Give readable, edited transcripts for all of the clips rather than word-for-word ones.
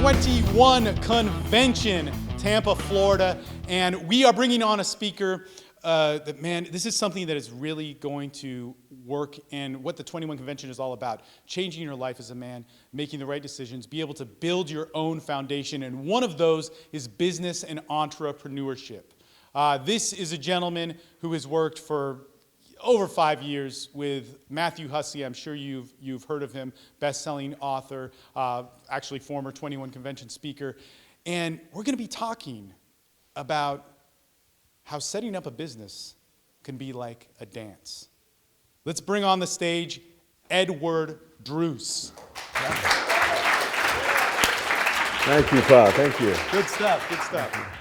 2021 convention, Tampa, Florida, and we are bringing on a speaker that, man, this is something that is really going to work, and what the 21 convention is all about, changing your life as a man, making the right decisions, be able to build your own foundation, and one of those is business and entrepreneurship. This is a gentleman who has worked for over 5 years with Matthew Hussey. I'm sure you've heard of him, best-selling author, actually former 21 convention speaker. And we're going to be talking about how setting up a business can be like a dance. Let's bring on the stage Edward Druce. Thank you, Pa. Thank you. Good stuff, good stuff.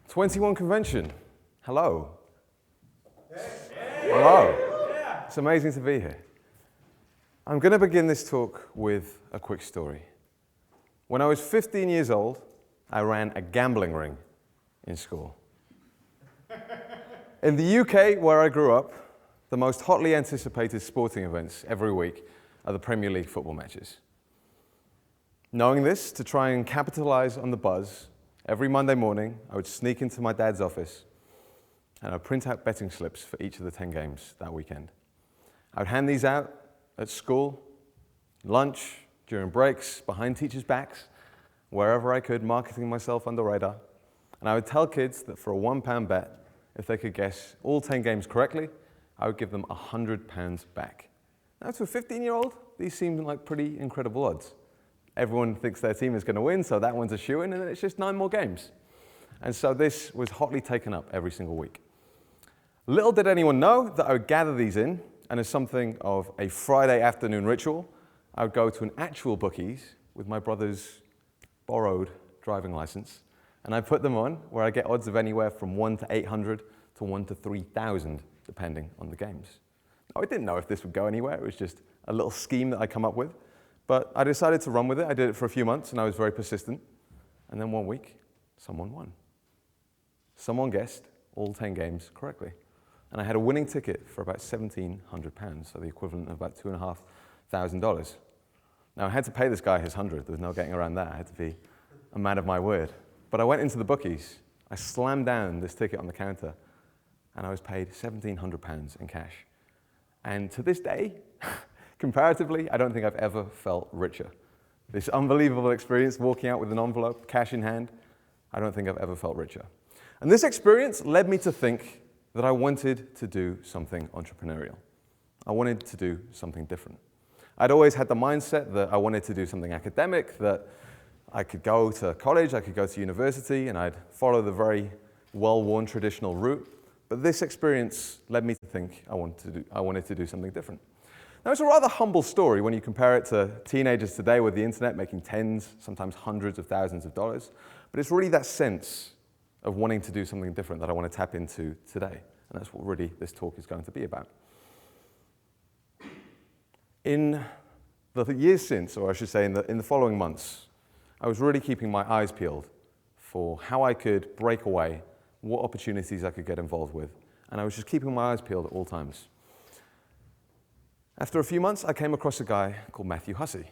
21 convention. Hello. Hello. It's amazing to be here. I'm going to begin this talk with a quick story. When I was 15 years old, I ran a gambling ring in school. In the UK, where I grew up, the most hotly anticipated sporting events every week are the Premier League football matches. Knowing this, to try and capitalize on the buzz, every Monday morning, I would sneak into my dad's office and I'd print out betting slips for each of the 10 games that weekend. I would hand these out at school, lunch, during breaks, behind teachers' backs, wherever I could, marketing myself under radar. And I would tell kids that for a £1 bet, if they could guess all 10 games correctly, I would give them £100 back. Now, to a 15-year-old, these seem like pretty incredible odds. Everyone thinks their team is going to win, so that one's a shoo-in, and then it's just 9 more games. And so this was hotly taken up every single week. Little did anyone know that I would gather these in, and as something of a Friday afternoon ritual, I would go to an actual bookies with my brother's borrowed driving license, and I put them on where I get odds of anywhere from 1 to 800 to 1 to 3,000, depending on the games. Now, I didn't know if this would go anywhere. It was just a little scheme that I come up with, but I decided to run with it. I did it for a few months, and I was very persistent. And then one week, someone won. Someone guessed all 10 games correctly. And I had a winning ticket for about £1,700, so the equivalent of about $2,500. Now, I had to pay this guy his 100. There was no getting around that. I had to be a man of my word. But I went into the bookies, I slammed down this ticket on the counter, and I was paid £1,700 in cash. And to this day, comparatively, I don't think I've ever felt richer. This unbelievable experience, walking out with an envelope, cash in hand, I don't think I've ever felt richer. And this experience led me to think that I wanted to do something entrepreneurial. I wanted to do something different. I'd always had the mindset that I wanted to do something academic, that I could go to college, I could go to university, and I'd follow the very well-worn traditional route. But this experience led me to think I wanted to do something different. Now, it's a rather humble story when you compare it to teenagers today with the internet making tens, sometimes hundreds of thousands of dollars. But it's really that sense of wanting to do something different that I want to tap into today. And that's what really this talk is going to be about. In the years since, or I should say in the following months, I was really keeping my eyes peeled for how I could break away, what opportunities I could get involved with. And I was just keeping my eyes peeled at all times. After a few months, I came across a guy called Matthew Hussey.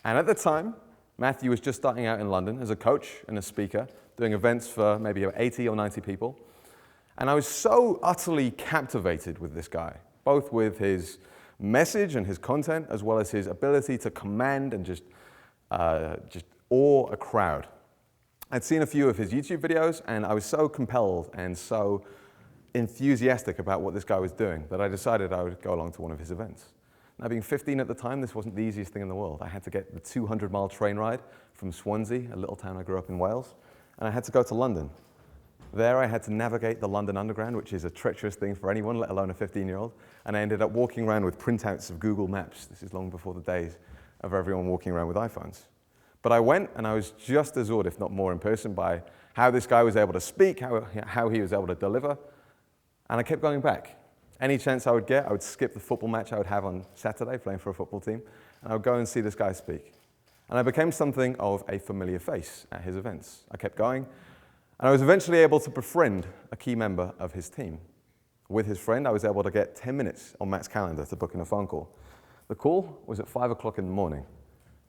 And at the time, Matthew was just starting out in London as a coach and a speaker, doing events for maybe 80 or 90 people. And I was so utterly captivated with this guy, both with his message and his content, as well as his ability to command and just awe a crowd. I'd seen a few of his YouTube videos, and I was so compelled and so enthusiastic about what this guy was doing that I decided I would go along to one of his events. Now, being 15 at the time, this wasn't the easiest thing in the world. I had to get the 200-mile train ride from Swansea, a little town I grew up in Wales, and I had to go to London. There, I had to navigate the London Underground, which is a treacherous thing for anyone, let alone a 15-year-old, and I ended up walking around with printouts of Google Maps. This is long before the days of everyone walking around with iPhones. But I went, and I was just as awed, if not more, in person by how this guy was able to speak, how he was able to deliver, and I kept going back. Any chance I would get, I would skip the football match I would have on Saturday, playing for a football team, and I would go and see this guy speak. And I became something of a familiar face at his events. I kept going, and I was eventually able to befriend a key member of his team. With his friend, I was able to get 10 minutes on Matt's calendar to book in a phone call. The call was at 5 o'clock in the morning.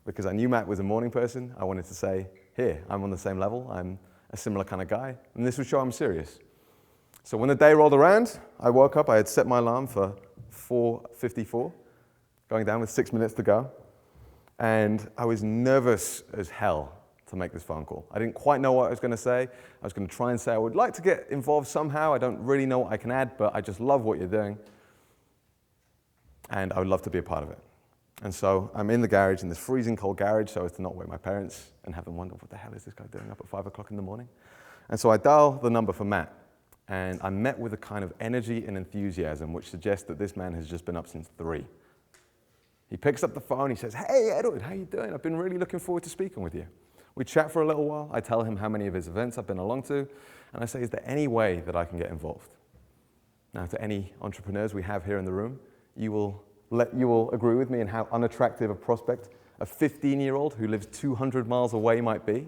because I knew Matt was a morning person. I wanted to say, here, I'm on the same level. I'm a similar kind of guy. And this would show I'm serious. So when the day rolled around, I woke up. I had set my alarm for 4:54, going down with 6 minutes to go. And I was nervous as hell to make this phone call. I didn't quite know what I was going to say. I was going to try and say I would like to get involved somehow. I don't really know what I can add, but I just love what you're doing. And I would love to be a part of it. And so I'm in the garage, in this freezing cold garage, so as to not wake my parents and have them wonder, what the hell is this guy doing up at 5 o'clock in the morning? And so I dial the number for Matt, and I'm met with a kind of energy and enthusiasm which suggests that this man has just been up since 3. He picks up the phone, he says, hey Edward, how you doing? I've been really looking forward to speaking with you. We chat for a little while, I tell him how many of his events I've been along to, and I say, is there any way that I can get involved? Now, to any entrepreneurs we have here in the room, you will agree with me in how unattractive a prospect a 15-year-old who lives 200 miles away might be.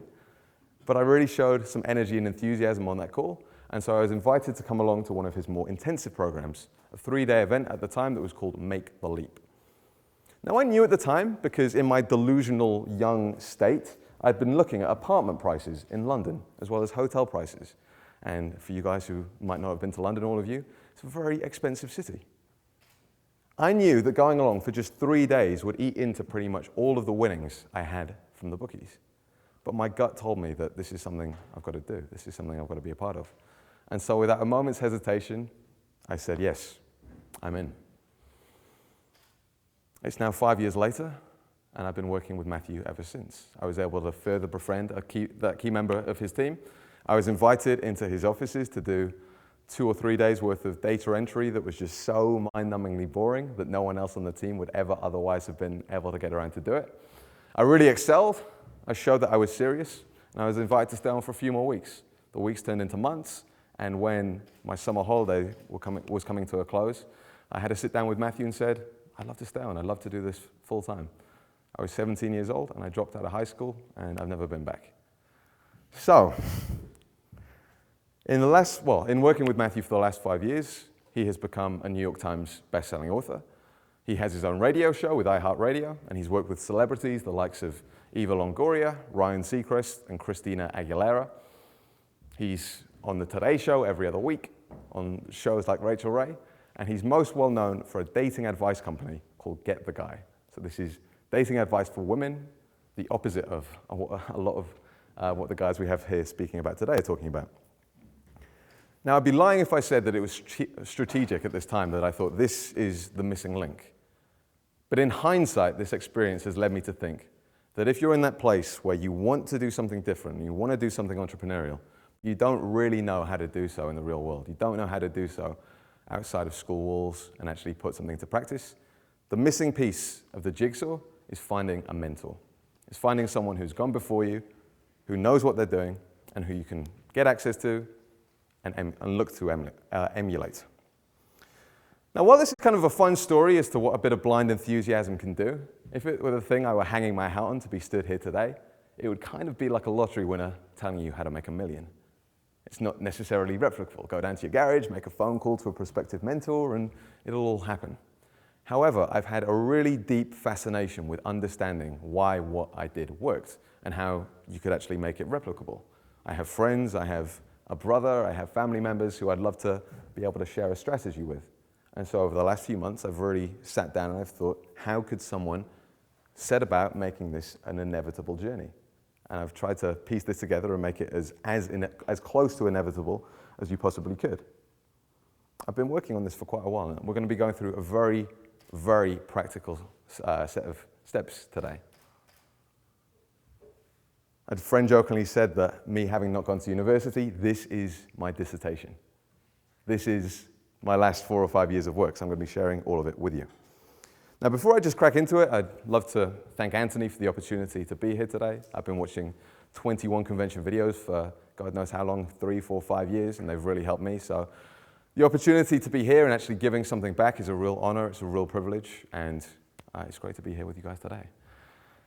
But I really showed some energy and enthusiasm on that call, and so I was invited to come along to one of his more intensive programs, a 3-day event at the time that was called Make the Leap. Now, I knew at the time, because in my delusional young state, I'd been looking at apartment prices in London, as well as hotel prices. And for you guys who might not have been to London, all of you, it's a very expensive city. I knew that going along for just 3 days would eat into pretty much all of the winnings I had from the bookies. But my gut told me that this is something I've got to do. This is something I've got to be a part of. And so without a moment's hesitation, I said, yes, I'm in. It's now 5 years later, and I've been working with Matthew ever since. I was able to further befriend that key member of his team. I was invited into his offices to do 2 or 3 days worth of data entry that was just so mind-numbingly boring that no one else on the team would ever otherwise have been able to get around to do it. I really excelled. I showed that I was serious, and I was invited to stay on for a few more weeks. The weeks turned into months, and when my summer holiday was coming to a close, I had to sit down with Matthew and said, I'd love to stay on. I'd love to do this full time. I was 17 years old, and I dropped out of high school, and I've never been back. So, in working with Matthew for the last 5 years, he has become a New York Times bestselling author. He has his own radio show with iHeartRadio, and he's worked with celebrities, the likes of Eva Longoria, Ryan Seacrest, and Christina Aguilera. He's on the Today Show every other week, on shows like Rachel Ray, and he's most well known for a dating advice company called Get the Guy. So this is dating advice for women, the opposite of what a lot of what the guys we have here speaking about today are talking about. Now, I'd be lying if I said that it was strategic at this time, that I thought this is the missing link. But in hindsight, this experience has led me to think that if you're in that place where you want to do something different, you want to do something entrepreneurial, you don't really know how to do so in the real world. You don't know how to do so outside of school walls and actually put something to practice. The missing piece of the jigsaw is finding a mentor. It's finding someone who's gone before you, who knows what they're doing, and who you can get access to and look to emulate. Now, while this is kind of a fun story as to what a bit of blind enthusiasm can do, if it were the thing I were hanging my hat on to be stood here today, it would kind of be like a lottery winner telling you how to make $1 million. It's not necessarily replicable. Go down to your garage, make a phone call to a prospective mentor, and it'll all happen. However, I've had a really deep fascination with understanding why what I did worked and how you could actually make it replicable. I have friends, I have a brother, I have family members who I'd love to be able to share a strategy with. And so over the last few months, I've really sat down and I've thought, how could someone set about making this an inevitable journey? And I've tried to piece this together and make it as close to inevitable as you possibly could. I've been working on this for quite a while, and we're going to be going through a very, very practical set of steps today. A friend jokingly said that me having not gone to university, this is my dissertation. This is my last 4 or 5 years of work, so I'm going to be sharing all of it with you. Now, before I just crack into it, I'd love to thank Anthony for the opportunity to be here today. I've been watching 21 convention videos for God knows how long, 3, 4, 5 years, and they've really helped me. So the opportunity to be here and actually giving something back is a real honor, it's a real privilege, and it's great to be here with you guys today.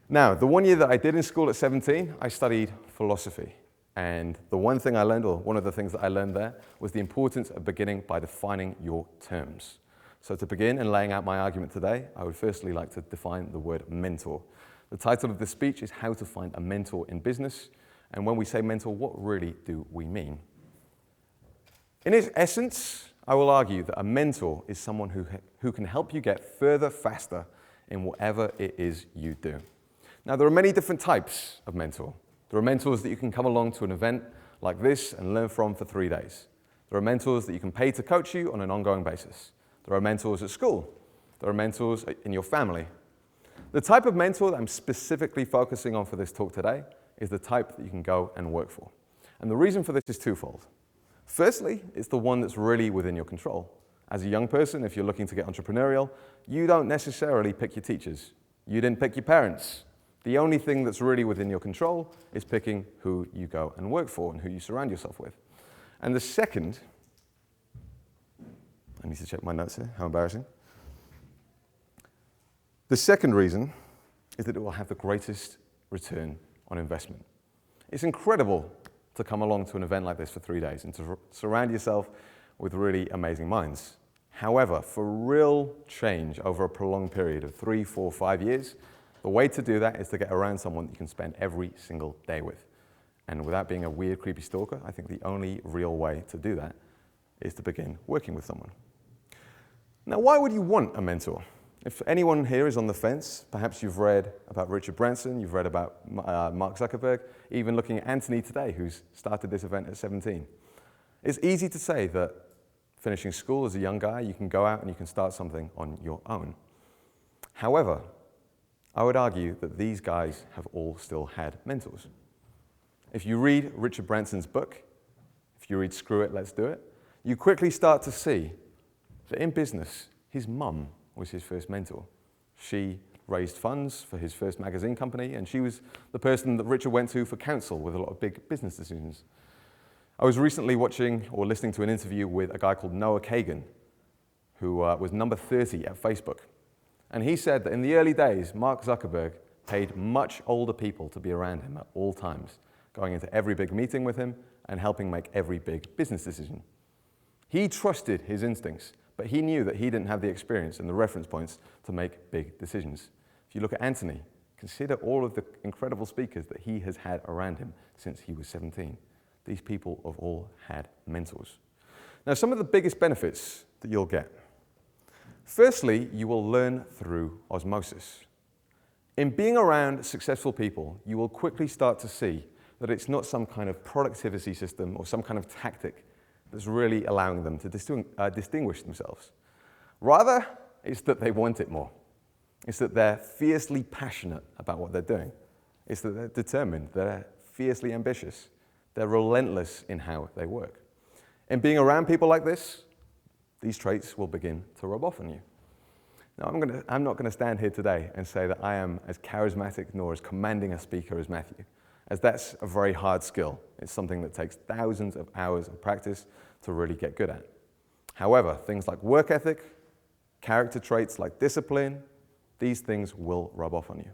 Now, the 1 year that I did in school at 17, I studied philosophy. And the one thing I learned, or one of the things that I learned there, was the importance of beginning by defining your terms. So to begin in laying out my argument today, I would firstly like to define the word mentor. The title of this speech is How to Find a Mentor in Business. And when we say mentor, what really do we mean? In its essence, I will argue that a mentor is someone who can help you get further faster in whatever it is you do. Now, there are many different types of mentor. There are mentors that you can come along to an event like this and learn from for 3 days. There are mentors that you can pay to coach you on an ongoing basis. There are mentors at school. There are mentors in your family. The type of mentor that I'm specifically focusing on for this talk today is the type that you can go and work for. And the reason for this is twofold. Firstly, it's the one that's really within your control. As a young person, if you're looking to get entrepreneurial, you don't necessarily pick your teachers. You didn't pick your parents. The only thing that's really within your control is picking who you go and work for and who you surround yourself with. And the second, I need to check my notes here, how embarrassing. The second reason is that it will have the greatest return on investment. It's incredible to come along to an event like this for 3 days and to surround yourself with really amazing minds. However, for real change over a prolonged period of 3, 4, 5 years, the way to do that is to get around someone that you can spend every single day with. And without being a weird, creepy stalker, I think the only real way to do that is to begin working with someone. Now, why would you want a mentor? If anyone here is on the fence, perhaps you've read about Richard Branson, you've read about Mark Zuckerberg, even looking at Anthony today, who's started this event at 17. It's easy to say that finishing school as a young guy, you can go out and you can start something on your own. However, I would argue that these guys have all still had mentors. If you read Richard Branson's book, if you read Screw It, Let's Do It, you quickly start to see that in business, his mum was his first mentor. She raised funds for his first magazine company, and she was the person that Richard went to for counsel with a lot of big business decisions. I was recently watching or listening to an interview with a guy called Noah Kagan, who was number 30 at Facebook. And he said that in the early days, Mark Zuckerberg paid much older people to be around him at all times, going into every big meeting with him and helping make every big business decision. He trusted his instincts, but he knew that he didn't have the experience and the reference points to make big decisions. If you look at Anthony, consider all of the incredible speakers that he has had around him since he was 17. These people have all had mentors. Now, some of the biggest benefits that you'll get. Firstly, you will learn through osmosis. In being around successful people, you will quickly start to see that it's not some kind of productivity system or some kind of tactic that's really allowing them to distinguish themselves. Rather, it's that they want it more. It's that they're fiercely passionate about what they're doing. It's that they're determined, they're fiercely ambitious, they're relentless in how they work. In being around people like this, these traits will begin to rub off on you. Now, I'm not going to stand here today and say that I am as charismatic nor as commanding a speaker as Matthew, as that's a very hard skill. It's something that takes thousands of hours of practice to really get good at. However, things like work ethic, character traits like discipline, these things will rub off on you.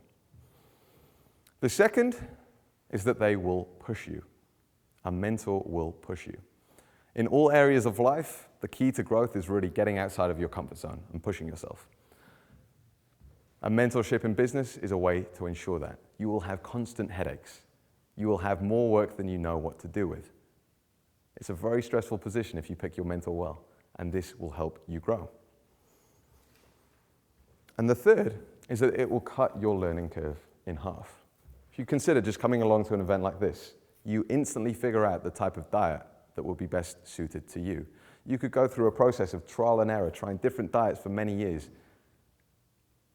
The second is that they will push you. A mentor will push you. In all areas of life, the key to growth is really getting outside of your comfort zone and pushing yourself. A mentorship in business is a way to ensure that. You will have constant headaches. You will have more work than you know what to do with. It's a very stressful position if you pick your mentor well, and this will help you grow. And the third is that it will cut your learning curve in half. If you consider just coming along to an event like this, you instantly figure out the type of diet that will be best suited to you. You could go through a process of trial and error, trying different diets for many years,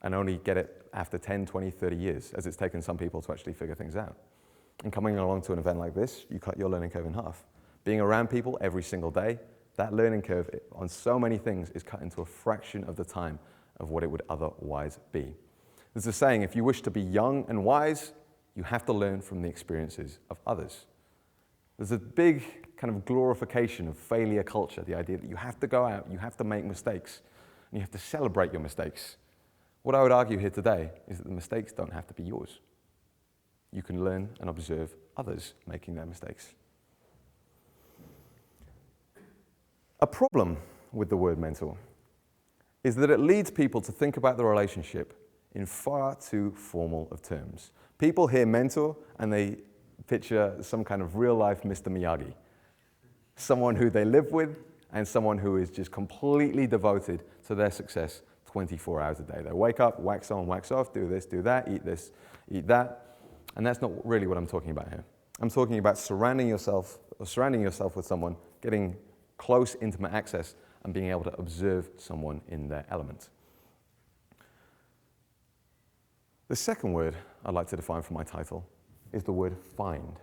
and only get it after 10, 20, 30 years, as it's taken some people to actually figure things out. And coming along to an event like this, you cut your learning curve in half. Being around people every single day, that learning curve on so many things is cut into a fraction of the time of what it would otherwise be. There's a saying, if you wish to be young and wise, you have to learn from the experiences of others. There's a big kind of glorification of failure culture, the idea that you have to go out, you have to make mistakes, and you have to celebrate your mistakes. What I would argue here today is that the mistakes don't have to be yours. You can learn and observe others making their mistakes. A problem with the word mentor is that it leads people to think about the relationship in far too formal of terms. People hear mentor and they picture some kind of real-life Mr. Miyagi, someone who they live with and someone who is just completely devoted to their success 24 hours a day. They wake up, wax on, wax off, do this, do that, eat this, eat that. And that's not really what I'm talking about here. I'm talking about surrounding yourself with someone, getting close, intimate access, and being able to observe someone in their element. The second word I'd like to define for my title is the word find.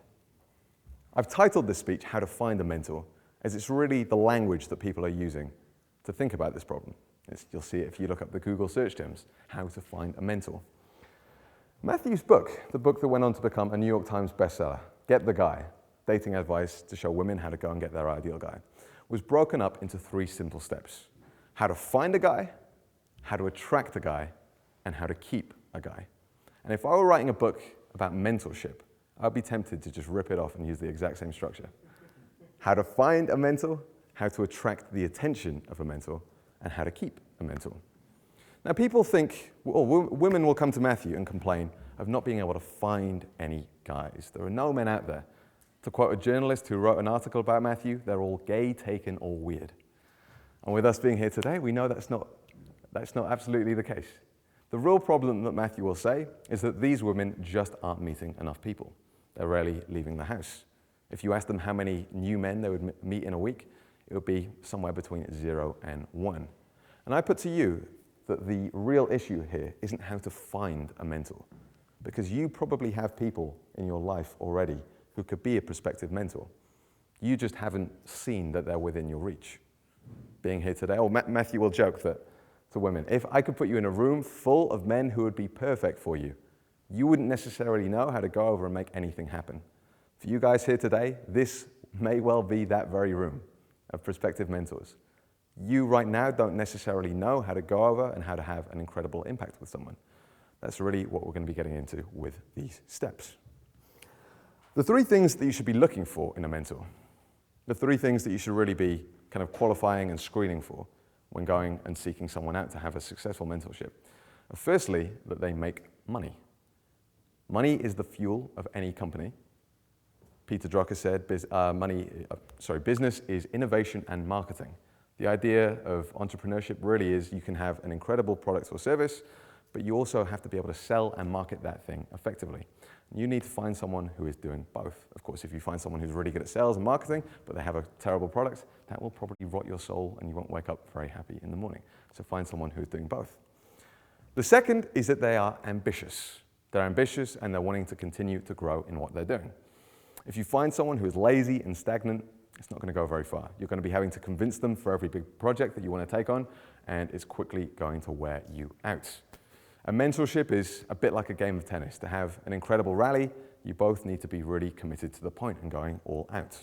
I've titled this speech, How to Find a Mentor, as it's really the language that people are using to think about this problem. You'll see it if you look up the Google search terms, How to Find a Mentor. Matthew's book, the book that went on to become a New York Times bestseller, Get the Guy, Dating Advice to Show Women How to Go and Get Their Ideal Guy, was broken up into 3 simple steps. How to find a guy, how to attract a guy, and how to keep a guy. And if I were writing a book about mentorship, I'd be tempted to just rip it off and use the exact same structure. How to find a mentor, how to attract the attention of a mentor, and how to keep a mentor. Now people think, well, women will come to Matthew and complain of not being able to find any guys. There are no men out there. To quote a journalist who wrote an article about Matthew, they're all gay, taken, or weird. And with us being here today, we know that's not absolutely the case. The real problem that Matthew will say is that these women just aren't meeting enough people. They're rarely leaving the house. If you ask them how many new men they would meet in a week, it would be somewhere between 0 and 1. And I put to you that the real issue here isn't how to find a mentor, because you probably have people in your life already who could be a prospective mentor. You just haven't seen that they're within your reach. Being here today, Matthew will joke that to women, if I could put you in a room full of men who would be perfect for you, you wouldn't necessarily know how to go over and make anything happen. For you guys here today, this may well be that very room of prospective mentors. You right now don't necessarily know how to go over and how to have an incredible impact with someone. That's really what we're going to be getting into with these steps. The 3 things that you should be looking for in a mentor, the 3 things that you should really be kind of qualifying and screening for when going and seeking someone out to have a successful mentorship, are firstly, that they make money. Money is the fuel of any company. Peter Drucker said, business is innovation and marketing. The idea of entrepreneurship really is you can have an incredible product or service, but you also have to be able to sell and market that thing effectively. You need to find someone who is doing both. Of course, if you find someone who's really good at sales and marketing, but they have a terrible product, that will probably rot your soul and you won't wake up very happy in the morning. So find someone who's doing both. The second is that they are ambitious. They're ambitious and they're wanting to continue to grow in what they're doing. If you find someone who is lazy and stagnant, it's not going to go very far. You're going to be having to convince them for every big project that you want to take on, and it's quickly going to wear you out. A mentorship is a bit like a game of tennis. To have an incredible rally, you both need to be really committed to the point and going all out.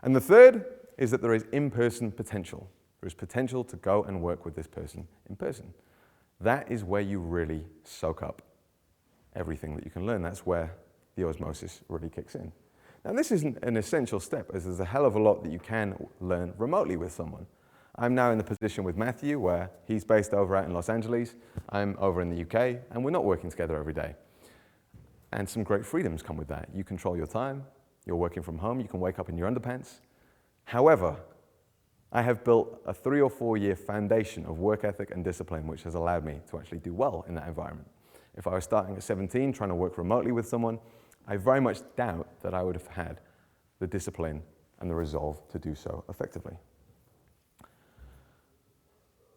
And the third is that there is in-person potential. There is potential to go and work with this person in person. That is where you really soak up everything that you can learn. That's where the osmosis really kicks in. Now, this isn't an essential step, as there's a hell of a lot that you can learn remotely with someone. I'm now in the position with Matthew where he's based over out in Los Angeles, I'm over in the UK, and we're not working together every day. And some great freedoms come with that. You control your time, you're working from home, you can wake up in your underpants. However, I have built a 3 or 4 year foundation of work ethic and discipline which has allowed me to actually do well in that environment. If I was starting at 17 trying to work remotely with someone, I very much doubt that I would have had the discipline and the resolve to do so effectively.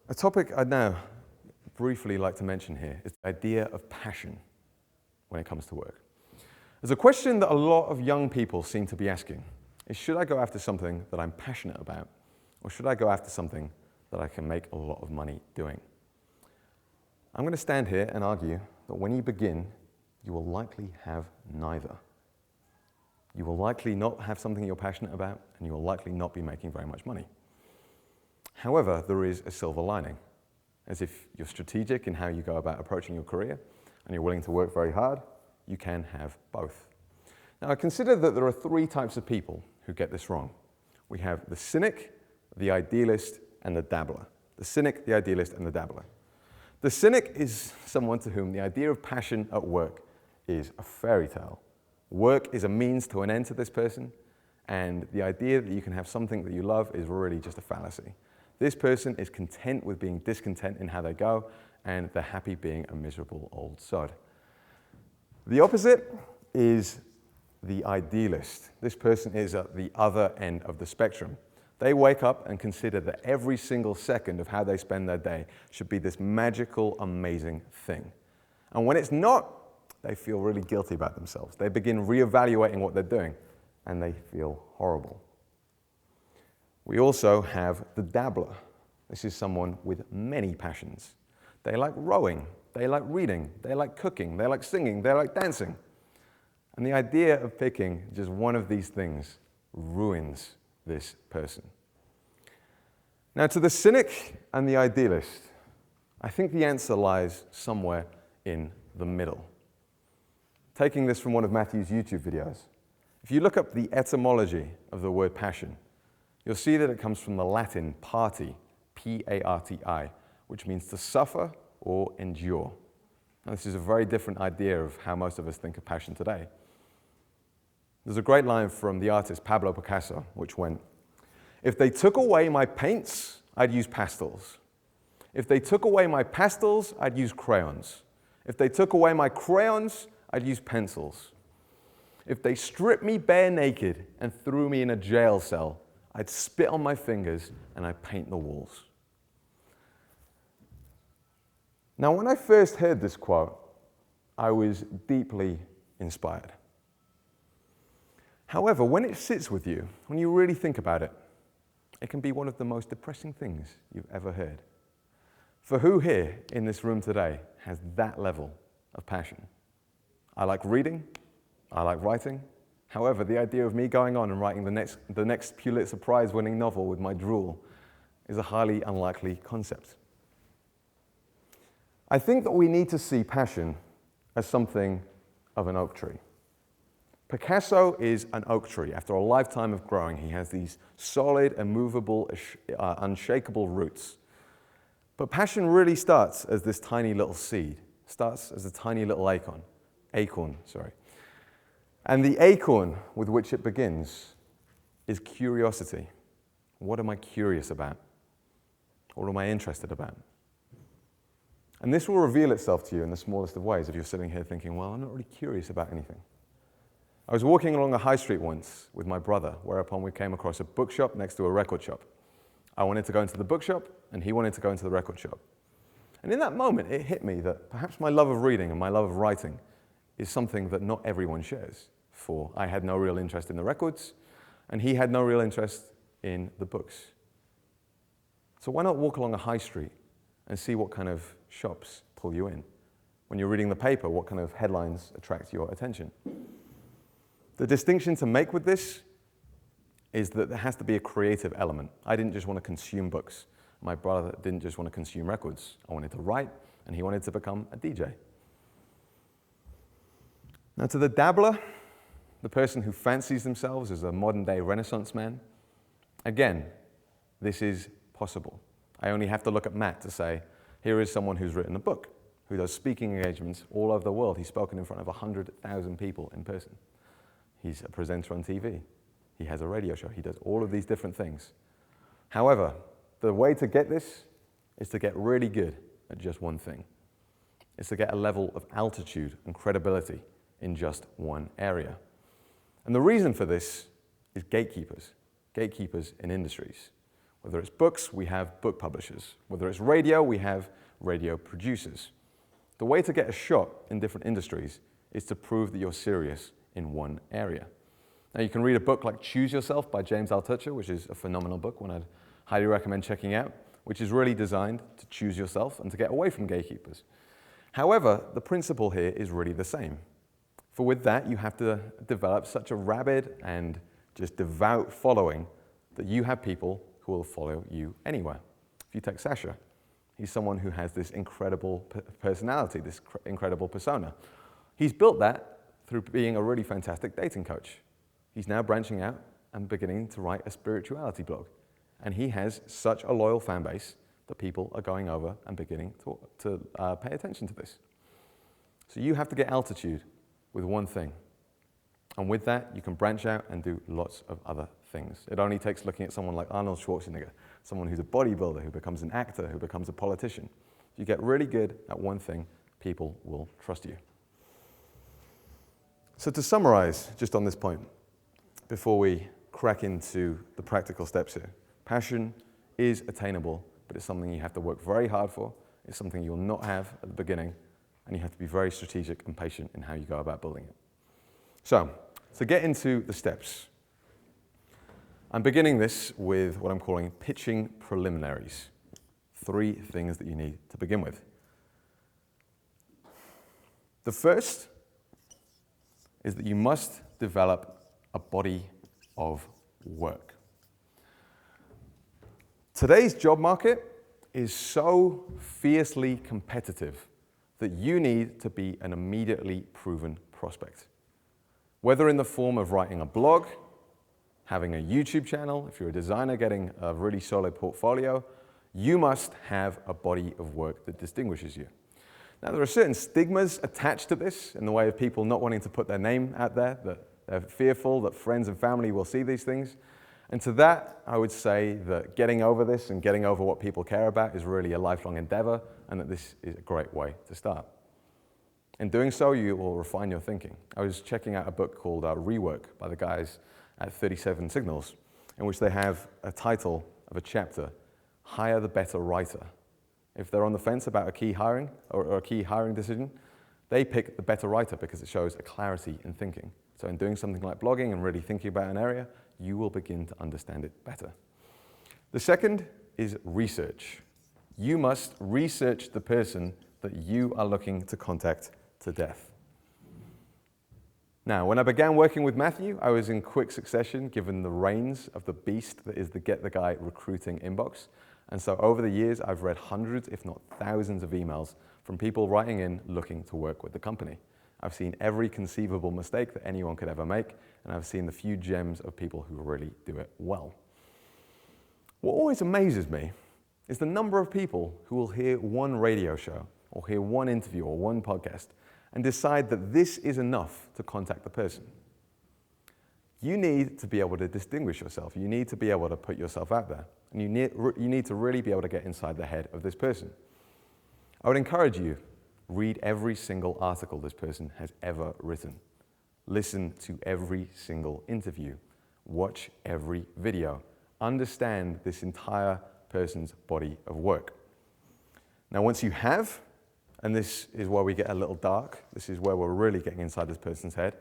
A topic I'd now briefly like to mention here is the idea of passion when it comes to work. There's a question that a lot of young people seem to be asking is, should I go after something that I'm passionate about, or should I go after something that I can make a lot of money doing? I'm going to stand here and argue that when you begin, you will likely have neither. You will likely not have something you're passionate about, and you will likely not be making very much money. However, there is a silver lining. As if you're strategic in how you go about approaching your career, and you're willing to work very hard, you can have both. Now, I consider that there are 3 types of people who get this wrong. We have the cynic, the idealist, and the dabbler. The cynic, the idealist, and the dabbler. The cynic is someone to whom the idea of passion at work is a fairy tale. Work is a means to an end to this person, and the idea that you can have something that you love is really just a fallacy. This person is content with being discontent in how they go, and they're happy being a miserable old sod. The opposite is the idealist. This person is at the other end of the spectrum. They wake up and consider that every single second of how they spend their day should be this magical, amazing thing. And when it's not, they feel really guilty about themselves. They begin reevaluating what they're doing, and they feel horrible. We also have the dabbler. This is someone with many passions. They like rowing, they like reading, they like cooking, they like singing, they like dancing. And the idea of picking just one of these things ruins this person. Now, to the cynic and the idealist, I think the answer lies somewhere in the middle. Taking this from one of Matthew's YouTube videos, if you look up the etymology of the word passion, you'll see that it comes from the Latin parti, P-A-R-T-I, which means to suffer or endure. Now, this is a very different idea of how most of us think of passion today. There's a great line from the artist Pablo Picasso, which went, "If they took away my paints, I'd use pastels. If they took away my pastels, I'd use crayons. If they took away my crayons, I'd use pencils. If they stripped me bare naked and threw me in a jail cell, I'd spit on my fingers and I'd paint the walls." Now, when I first heard this quote, I was deeply inspired. However, when it sits with you, when you really think about it, it can be one of the most depressing things you've ever heard. For who here in this room today has that level of passion? I like reading, I like writing. However, the idea of me going on and writing the next Pulitzer Prize-winning novel with my drool is a highly unlikely concept. I think that we need to see passion as something of an oak tree. Picasso is an oak tree. After a lifetime of growing, he has these solid, immovable, unshakable roots. But passion really starts as this tiny little seed, starts as a tiny little acorn. And the acorn with which it begins is curiosity. What am I curious about? What am I interested about? And this will reveal itself to you in the smallest of ways if you're sitting here thinking, well, I'm not really curious about anything. I was walking along a high street once with my brother, whereupon we came across a bookshop next to a record shop. I wanted to go into the bookshop, and he wanted to go into the record shop. And in that moment, it hit me that perhaps my love of reading and my love of writing is something that not everyone shares. For I had no real interest in the records, and he had no real interest in the books. So why not walk along a high street and see what kind of shops pull you in? When you're reading the paper, what kind of headlines attract your attention? The distinction to make with this is that there has to be a creative element. I didn't just want to consume books. My brother didn't just want to consume records. I wanted to write, and he wanted to become a DJ. Now, to the dabbler, the person who fancies themselves as a modern-day Renaissance man, again, this is possible. I only have to look at Matt to say, here is someone who's written a book, who does speaking engagements all over the world. He's spoken in front of 100,000 people in person. He's a presenter on TV. He has a radio show. He does all of these different things. However, the way to get this is to get really good at just one thing. It's to get a level of altitude and credibility in just one area. And the reason for this is gatekeepers in industries. Whether it's books, we have book publishers. Whether it's radio, we have radio producers. The way to get a shot in different industries is to prove that you're serious in one area. Now, you can read a book like Choose Yourself by James Altucher, which is a phenomenal book, one I'd highly recommend checking out, which is really designed to choose yourself and to get away from gatekeepers. However, the principle here is really the same. For with that, you have to develop such a rabid and just devout following that you have people who will follow you anywhere. If you take Sasha, he's someone who has this incredible personality, this incredible persona. He's built that through being a really fantastic dating coach. He's now branching out and beginning to write a spirituality blog. And he has such a loyal fan base that people are going over and beginning to pay attention to this. So you have to get altitude with one thing. And with that, you can branch out and do lots of other things. It only takes looking at someone like Arnold Schwarzenegger, someone who's a bodybuilder, who becomes an actor, who becomes a politician. If you get really good at one thing, people will trust you. So to summarize, just on this point, before we crack into the practical steps here, passion is attainable, but it's something you have to work very hard for. It's something you'll not have at the beginning, and you have to be very strategic and patient in how you go about building it. So, to get into the steps, I'm beginning this with what I'm calling pitching preliminaries. 3 things that you need to begin with. The first is that you must develop a body of work. Today's job market is so fiercely competitive that you need to be an immediately proven prospect. Whether in the form of writing a blog, having a YouTube channel, if you're a designer getting a really solid portfolio, you must have a body of work that distinguishes you. Now, there are certain stigmas attached to this in the way of people not wanting to put their name out there, that they're fearful that friends and family will see these things. And to that, I would say that getting over this and getting over what people care about is really a lifelong endeavor, and that this is a great way to start. In doing so, you will refine your thinking. I was checking out a book called Rework by the guys at 37 Signals, in which they have a title of a chapter, Hire the Better Writer. If they're on the fence about a key hiring or a key hiring decision, they pick the better writer because it shows a clarity in thinking. So in doing something like blogging and really thinking about an area, you will begin to understand it better. The second is research. You must research the person that you are looking to contact to death. Now, when I began working with Matthew, I was in quick succession given the reins of the beast that is the Get the Guy recruiting inbox. And so over the years, I've read hundreds, if not thousands of emails from people writing in looking to work with the company. I've seen every conceivable mistake that anyone could ever make, and I've seen the few gems of people who really do it well. What always amazes me is the number of people who will hear one radio show or hear one interview or one podcast and decide that this is enough to contact the person. You need to be able to distinguish yourself. You need to be able to put yourself out there. And you need to really be able to get inside the head of this person. I would encourage you, read every single article this person has ever written. Listen to every single interview. Watch every video. Understand this entire person's body of work. Now, once you have, and this is where we get a little dark, this is where we're really getting inside this person's head,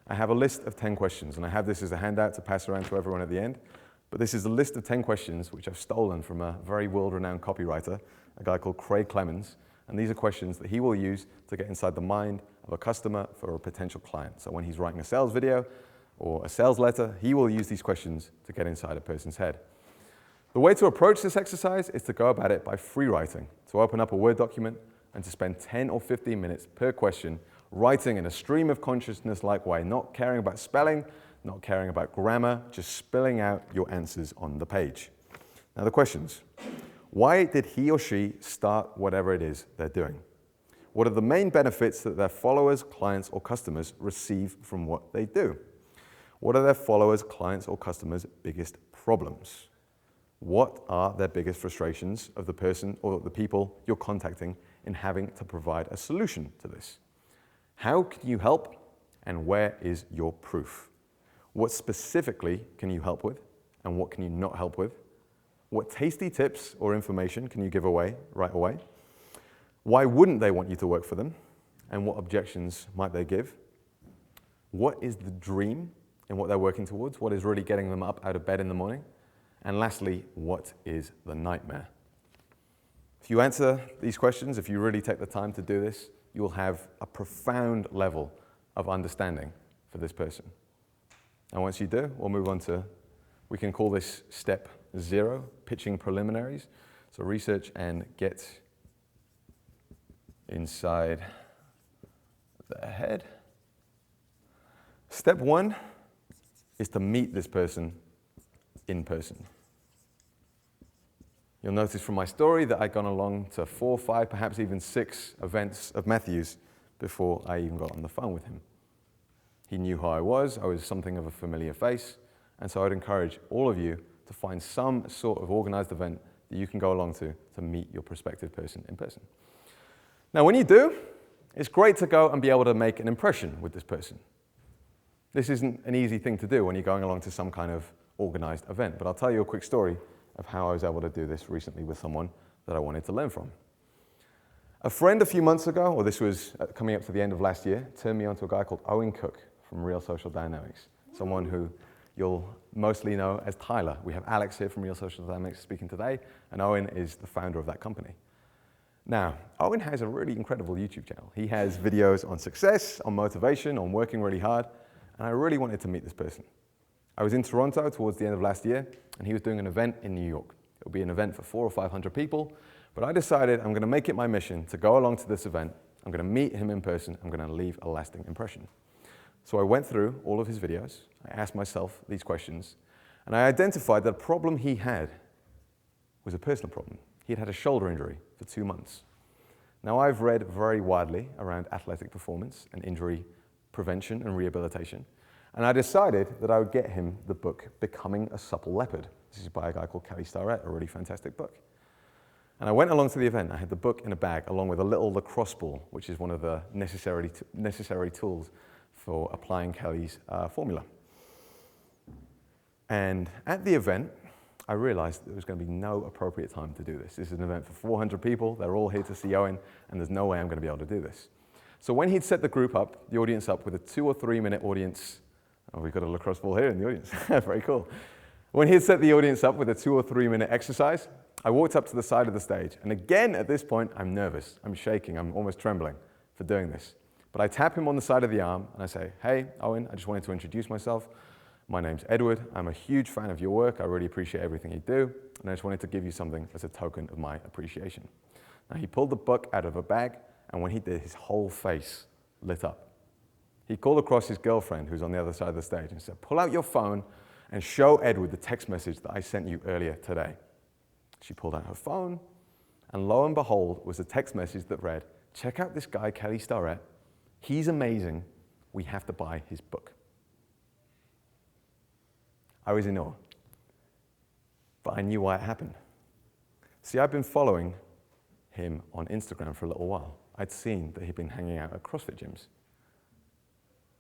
I have a list of 10 questions, and I have this as a handout to pass around to everyone at the end. But this is a list of 10 questions which I've stolen from a very world-renowned copywriter, a guy called Craig Clemens. And these are questions that he will use to get inside the mind of a customer for a potential client. So when he's writing a sales video or a sales letter, he will use these questions to get inside a person's head. The way to approach this exercise is to go about it by free writing, to open up a Word document and to spend 10 or 15 minutes per question writing in a stream of consciousness-like way, not caring about spelling, not caring about grammar, just spilling out your answers on the page. Now the questions. Why did he or she start whatever it is they're doing? What are the main benefits that their followers, clients, or customers receive from what they do? What are their followers, clients, or customers' biggest problems? What are their biggest frustrations of the person or the people you're contacting in having to provide a solution to this? How can you help, and where is your proof? What specifically can you help with, and what can you not help with? What tasty tips or information can you give away right away? Why wouldn't they want you to work for them? And what objections might they give? What is the dream in what they're working towards? What is really getting them up out of bed in the morning? And lastly, what is the nightmare? If you answer these questions, if you really take the time to do this, you will have a profound level of understanding for this person. And once you do, we'll move on to, we can call this step 0, pitching preliminaries. So research and get inside the head. Step 1 is to meet this person in person. You'll notice from my story that I'd gone along to 4, 5, perhaps even 6 events of Matthew's before I even got on the phone with him. He knew who I was something of a familiar face, and so I'd encourage all of you to find some sort of organized event that you can go along to meet your prospective person in person. Now, when you do, it's great to go and be able to make an impression with this person. This isn't an easy thing to do when you're going along to some kind of organized event, but I'll tell you a quick story of how I was able to do this recently with someone that I wanted to learn from. A friend a few months ago, or this was coming up to the end of last year, turned me on to a guy called Owen Cook from Real Social Dynamics, someone who you'll mostly know as Tyler. We have Alex here from Real Social Dynamics speaking today, and Owen is the founder of that company. Now, Owen has a really incredible YouTube channel. He has videos on success, on motivation, on working really hard, and I really wanted to meet this person. I was in Toronto towards the end of last year, and he was doing an event in New York. It would be an event for 400 or 500 people, but I decided I'm going to make it my mission to go along to this event. I'm going to meet him in person. I'm going to leave a lasting impression. So I went through all of his videos. I asked myself these questions, and I identified that a problem he had was a personal problem. He had had a shoulder injury for 2 months. Now, I've read very widely around athletic performance and injury prevention and rehabilitation, and I decided that I would get him the book, Becoming a Supple Leopard. This is by a guy called Kelly Starrett, a really fantastic book. And I went along to the event. I had the book in a bag, along with a little lacrosse ball, which is one of the necessary tools for applying Kelly's formula. And at the event, I realized there was going to be no appropriate time to do this. This is an event for 400 people. They're all here to see Owen, and there's no way I'm going to be able to do this. So when he'd set the audience up with a 2 or 3 minute audience, oh, we've got a lacrosse ball here in the audience. Very cool. When he'd set the audience up with a 2 or 3 minute exercise, I walked up to the side of the stage. And again, at this point, I'm nervous. I'm shaking. I'm almost trembling for doing this. But I tap him on the side of the arm, and I say, "Hey, Owen, I just wanted to introduce myself. My name's Edward. I'm a huge fan of your work. I really appreciate everything you do. And I just wanted to give you something as a token of my appreciation." Now, he pulled the book out of a bag, and when he did, his whole face lit up. He called across his girlfriend, who's on the other side of the stage, and said, "Pull out your phone and show Edward the text message that I sent you earlier today." She pulled out her phone, and lo and behold was a text message that read, "Check out this guy, Kelly Starrett. He's amazing. We have to buy his book." I was in awe, but I knew why it happened. See, I've been following him on Instagram for a little while. I'd seen that he'd been hanging out at CrossFit gyms.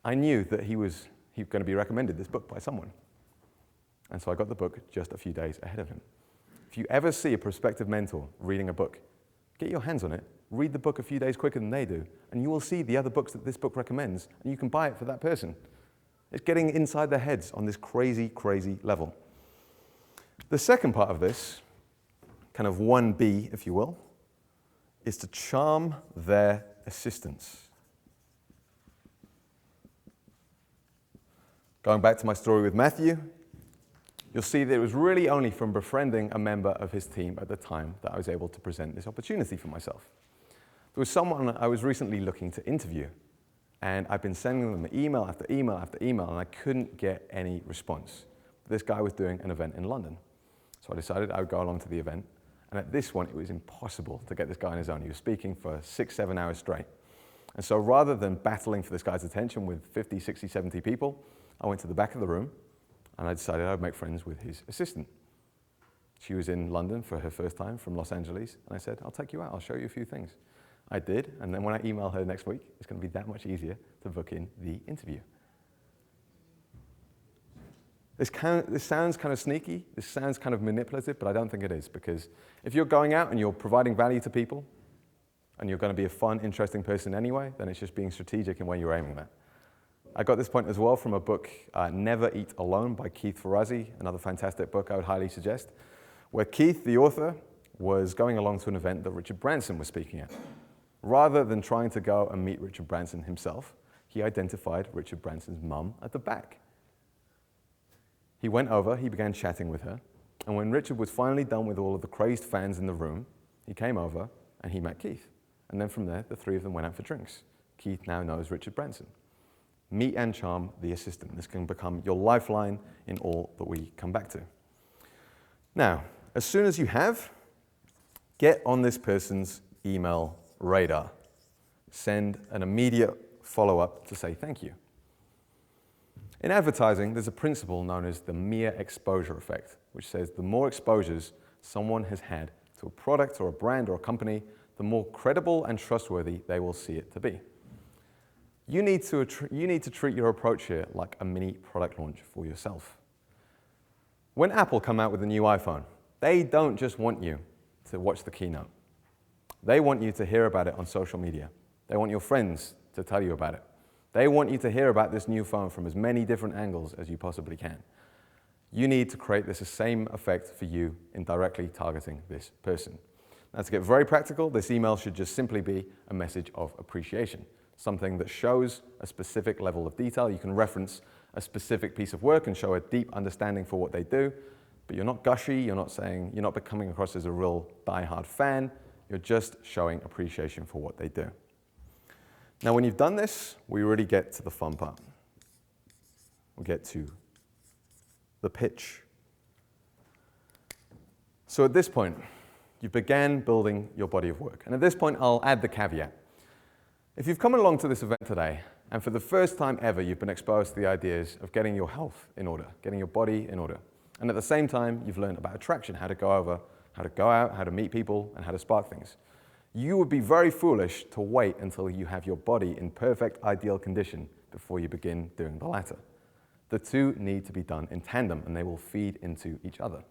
I knew that he was going to be recommended this book by someone. And so I got the book just a few days ahead of him. If you ever see a prospective mentor reading a book, get your hands on it, read the book a few days quicker than they do, and you will see the other books that this book recommends, and you can buy it for that person. It's getting inside their heads on this crazy, crazy level. The second part of this, kind of 1B, if you will, is to charm their assistants. Going back to my story with Matthew, you'll see that it was really only from befriending a member of his team at the time that I was able to present this opportunity for myself. There was someone I was recently looking to interview, and I've been sending them email after email after email, and I couldn't get any response. This guy was doing an event in London. So I decided I would go along to the event, and at this one, it was impossible to get this guy on his own. He was speaking for 6, 7 hours straight. And so rather than battling for this guy's attention with 50, 60, 70 people, I went to the back of the room, and I decided I would make friends with his assistant. She was in London for her first time from Los Angeles, and I said, "I'll take you out, I'll show you a few things." I did, and then when I email her next week, it's going to be that much easier to book in the interview. This sounds kind of sneaky, this sounds kind of manipulative, but I don't think it is, because if you're going out and you're providing value to people, and you're going to be a fun, interesting person anyway, then it's just being strategic in where you're aiming at. I got this point as well from a book, Never Eat Alone by Keith Ferrazzi, another fantastic book I would highly suggest, where Keith, the author, was going along to an event that Richard Branson was speaking at. Rather than trying to go and meet Richard Branson himself, he identified Richard Branson's mum at the back. He went over, he began chatting with her, and when Richard was finally done with all of the crazed fans in the room, he came over and he met Keith. And then from there, the three of them went out for drinks. Keith now knows Richard Branson. Meet and charm the assistant. This can become your lifeline in all that we come back to. Now, as soon as you have Get on this person's email radar. Send an immediate follow-up to say thank you. In advertising, there's a principle known as the mere exposure effect, which says the more exposures someone has had to a product or a brand or a company, the more credible and trustworthy they will see it to be. You need to treat your approach here like a mini product launch for yourself. When Apple come out with a new iPhone, they don't just want you to watch the keynote. They want you to hear about it on social media. They want your friends to tell you about it. They want you to hear about this new phone from as many different angles as you possibly can. You need to create this same effect for you in directly targeting this person. Now, to get very practical, this email should just simply be a message of appreciation, something that shows a specific level of detail. You can reference a specific piece of work and show a deep understanding for what they do, but you're not gushy, you're not becoming across as a real die-hard fan, you're just showing appreciation for what they do. Now, when you've done this, we really get to the fun part. We get to the pitch. So at this point, you began building your body of work. And at this point, I'll add the caveat. If you've come along to this event today, and for the first time ever, you've been exposed to the ideas of getting your health in order, getting your body in order, and at the same time, you've learned about attraction, how to go out, how to meet people, and how to spark things. You would be very foolish to wait until you have your body in perfect, ideal condition before you begin doing the latter. The two need to be done in tandem, and they will feed into each other.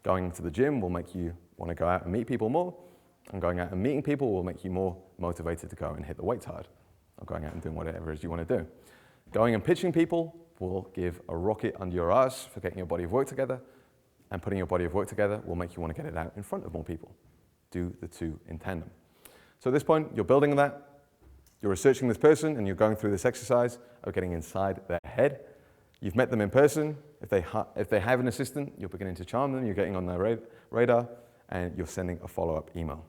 Going to the gym will make you want to go out and meet people more, and going out and meeting people will make you more motivated to go and hit the weights hard, or going out and doing whatever it is you want to do. Going and pitching people will give a rocket under your ass for getting your body of work together, and putting your body of work together will make you want to get it out in front of more people. Do the two in tandem. So at this point, you're building that, you're researching this person, and you're going through this exercise of getting inside their head. You've met them in person. If they have an assistant, you're beginning to charm them, you're getting on their radar, and you're sending a follow-up email.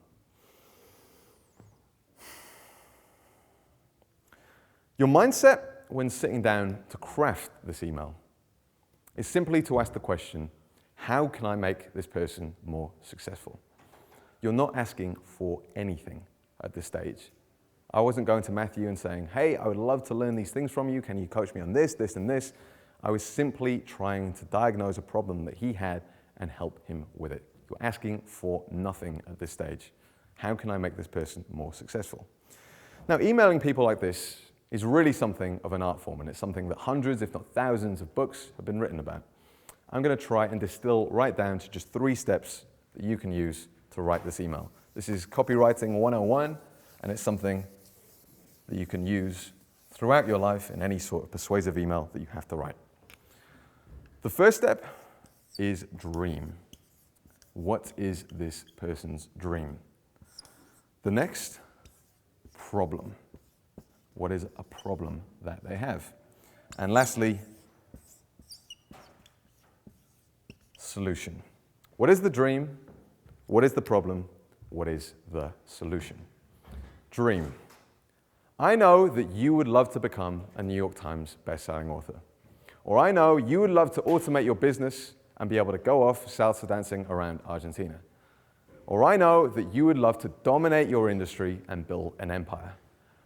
Your mindset when sitting down to craft this email is simply to ask the question, how can I make this person more successful? You're not asking for anything at this stage. I wasn't going to Matthew and saying, hey, I would love to learn these things from you. Can you coach me on this, this, and this? I was simply trying to diagnose a problem that he had and help him with it. You're asking for nothing at this stage. How can I make this person more successful? Now, emailing people like this is really something of an art form, and it's something that hundreds, if not thousands, of books have been written about. I'm going to try and distill right down to just 3 steps that you can use to write this email. This is copywriting 101, and it's something that you can use throughout your life in any sort of persuasive email that you have to write. The first step is dream. What is this person's dream? The next, problem. What is a problem that they have? And lastly, solution. What is the dream? What is the problem? What is the solution? Dream. I know that you would love to become a New York Times bestselling author. Or I know you would love to automate your business and be able to go off salsa dancing around Argentina. Or I know that you would love to dominate your industry and build an empire.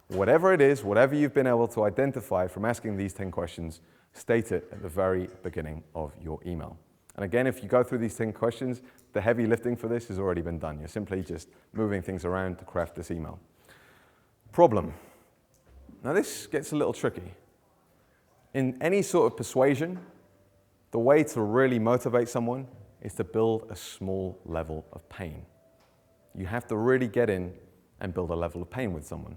Whatever it is, whatever you've been able to identify from asking these 10 questions, state it at the very beginning of your email. And again, if you go through these 10 questions, the heavy lifting for this has already been done. You're simply just moving things around to craft this email. Problem. Now this gets a little tricky. In any sort of persuasion, the way to really motivate someone is to build a small level of pain. You have to really get in and build a level of pain with someone.